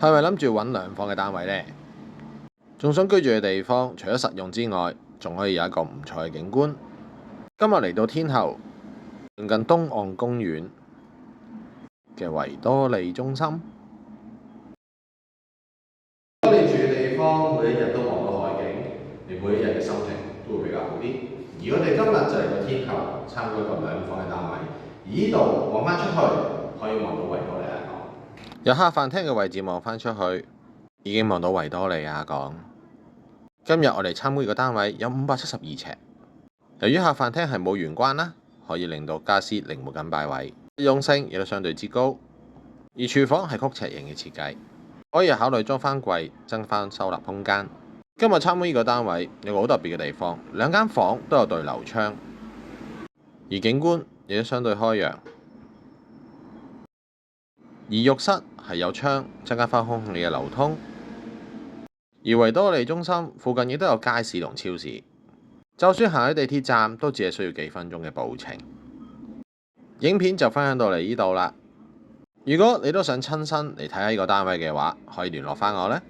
係咪諗住揾兩房嘅單位呢？仲想居住嘅地方，除咗實用之外，仲可以有一個唔錯嘅景觀。今日嚟到天后，鄰近東岸公園嘅維多利中心。如果你住嘅地方每一日都望到海景，你每一日嘅心情都會比較好啲。而我哋今日就嚟到天后參觀一個兩房嘅單位，而呢度望翻出去可以望到維多利亞港。由客飯廳嘅位置望翻出去，已經望到維多利亞港。今日我哋參觀個單位有572尺。由於客飯廳係冇玄關啦，可以令到家私靈活咁擺位，實用性亦都相對之高。而廚房係曲尺型嘅設計，可以考慮裝翻櫃，增翻收納空間。今日參觀呢個單位有個好特別嘅地方，兩間房都有對流窗，而景觀亦都相對開揚。而浴室係有窗，增加翻空氣嘅流通。而維多利中心附近亦都有街市同超市，就算行喺地鐵站都只係需要幾分鐘嘅步程。影片就分享到嚟呢度啦。如果你都想親身嚟睇下呢個單位嘅話，可以聯絡翻我呢。